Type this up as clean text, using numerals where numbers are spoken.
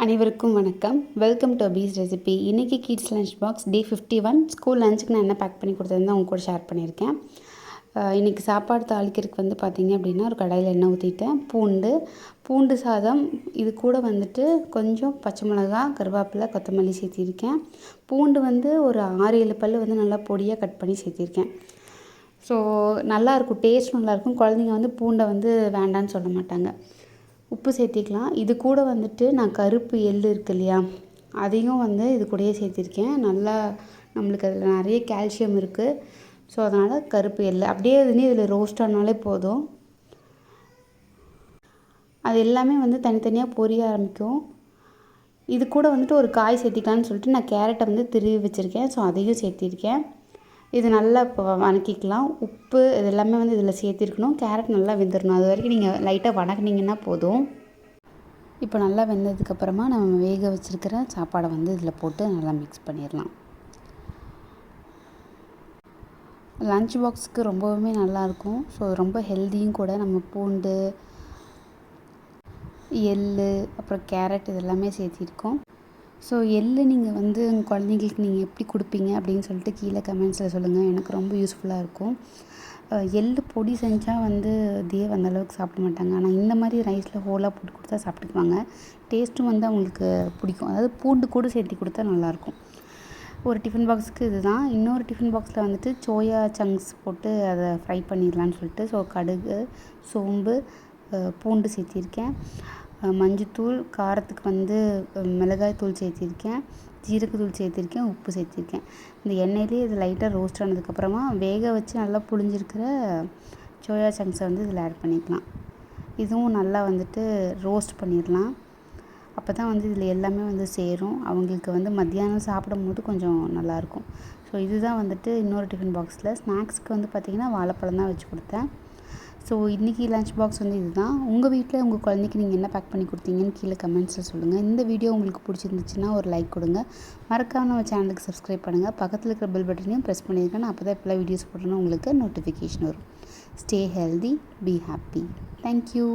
அனைவருக்கும் வணக்கம். Welcome to Abi's recipe. இன்றைக்கி kids lunch box day 51 school லஞ்சுக்கு நான் என்ன பேக் பண்ணி கொடுத்ததுன்னு உங்க கூட ஷேர் பண்ணியிருக்கேன். இன்றைக்கி சாப்பாடு தாளிக்கிறதுக்கு வந்து பார்த்திங்க அப்படின்னா ஒரு கடாயில் எண்ணெய் ஊற்றிட்டேன். பூண்டு சாதம், இது கூட வந்துட்டு கொஞ்சம் பச்சை மிளகா, கருவேப்பிலை, கொத்தமல்லி சேர்த்திருக்கேன். பூண்டு வந்து ஒரு 6-7 பல் வந்து நல்லா பொடியாக கட் பண்ணி சேர்த்திருக்கேன். ஸோ நல்லாயிருக்கும், டேஸ்ட் நல்லாயிருக்கும். குழந்தைங்க வந்து பூண்டை வந்து வேண்டான்னு சொல்ல மாட்டாங்க. உப்பு சேர்த்திக்கலாம். இது கூட வந்துட்டு நான் கருப்பு எள் இருக்குது இல்லையா, அதையும் வந்து இது கூடயே சேர்த்திருக்கேன். நல்லா நம்மளுக்கு அதில் நிறைய கால்சியம் இருக்குது. ஸோ அதனால் கருப்பு எள் அப்படியே இதில் ரோஸ்ட் ஆனாலே போதும். அது எல்லாமே வந்து தனித்தனியாக பொரிய ஆரம்பிக்கும். இது கூட வந்துட்டு ஒரு காய் சேர்த்திக்கலான்னு சொல்லிட்டு நான் கேரட்டை வந்து திருவி வச்சுருக்கேன். ஸோ அதையும் சேர்த்திருக்கேன். இது நல்லா இப்போ வதக்கிக்கலாம். உப்பு இது எல்லாமே வந்து இதில் சேர்த்திருக்கணும். கேரட் நல்லா வெந்துடணும். அது வரைக்கும் நீங்கள் லைட்டாக வதக்குனீங்கன்னா போதும். இப்போ நல்லா வெந்ததுக்கப்புறமா நம்ம வேக வச்சுருக்கிற சாப்பாடை வந்து இதில் போட்டு நல்லா மிக்ஸ் பண்ணிடலாம். லன்ச் பாக்ஸுக்கு ரொம்பவுமே நல்லாயிருக்கும். ஸோ ரொம்ப ஹெல்த்தியும் கூட. நம்ம பூண்டு, எள், அப்புறம் கேரட் இது எல்லாமே சேர்த்திருக்கோம். ஸோ எள் நீங்கள் வந்து உங்கள் குழந்தைங்களுக்கு நீங்கள் எப்படி கொடுப்பீங்க அப்படின்னு சொல்லிட்டு கீழே கமெண்ட்ஸில் சொல்லுங்கள். எனக்கு ரொம்ப யூஸ்ஃபுல்லாக இருக்கும். எள் பொடி செஞ்சால் வந்து தேவ் அந்தளவுக்கு சாப்பிட மாட்டாங்க. ஆனால் இந்த மாதிரி ரைஸில் ஹோலாக போட்டு கொடுத்தா சாப்பிட்டுக்குவாங்க. டேஸ்ட்டும் வந்து அவங்களுக்கு பிடிக்கும். அதாவது பூண்டு கூட சேர்த்து கொடுத்தா நல்லாயிருக்கும். ஒரு டிஃபன் பாக்ஸுக்கு இதுதான். இன்னொரு டிஃபன் பாக்ஸில் வந்துட்டு சோயா சங்க்ஸ் போட்டு அதை ஃப்ரை பண்ணிடலான்னு சொல்லிட்டு ஸோ கடுகு, சோம்பு, பூண்டு சேர்த்திருக்கேன். மஞ்சத்தூள், காரத்துக்கு வந்து மிளகாய் தூள் சேர்த்திருக்கேன், ஜீரகத்தூள் சேர்த்திருக்கேன், உப்பு சேர்த்திருக்கேன். இந்த எண்ணெயிலே இது லைட்டாக ரோஸ்ட் ஆனதுக்கப்புறமா வேக வச்சு நல்லா புழிஞ்சிருக்கிற சோயா சங்க்ஸை வந்து இதில் ஆட் பண்ணிக்கலாம். இதுவும் நல்லா வந்துட்டு ரோஸ்ட் பண்ணிடலாம். அப்போ தான் வந்து இதில் எல்லாமே வந்து சேரும். அவங்களுக்கு வந்து மத்தியானம் சாப்பிடும்போது கொஞ்சம் நல்லாயிருக்கும். ஸோ இதுதான் வந்துட்டு இன்னொரு டிஃபன் பாக்ஸில். ஸ்நாக்ஸ்க்கு வந்து பார்த்திங்கன்னா வாழைப்பழம் தான் வச்சு கொடுத்தேன். ஸோ இன்றைக்கி லன்ச் பாக்ஸ் வந்து இதுதான். உங்கள் வீட்டில் உங்கள் குழந்தைக்கு நீங்கள் என்ன பேக் பண்ணி கொடுத்தீங்கன்னு கீழே கமெண்ட்ஸில் சொல்லுங்கள். இந்த வீடியோ உங்களுக்கு பிடிச்சிருந்துச்சுன்னா ஒரு லைக் கொடுங்க. மறக்காம நம்ம சேனலுக்கு சப்ஸ்கிரைப் பண்ணுங்கள். பக்கத்தில் இருக்கிற பெல் பட்டனையும் ப்ரெஸ் பண்ணியிருக்கேன். அப்போ தான் இப்போலாம் வீடியோஸ் போட்டோன்னா உங்களுக்கு நோட்டிஃபிகேஷன் வரும். Stay healthy, be happy. Thank you.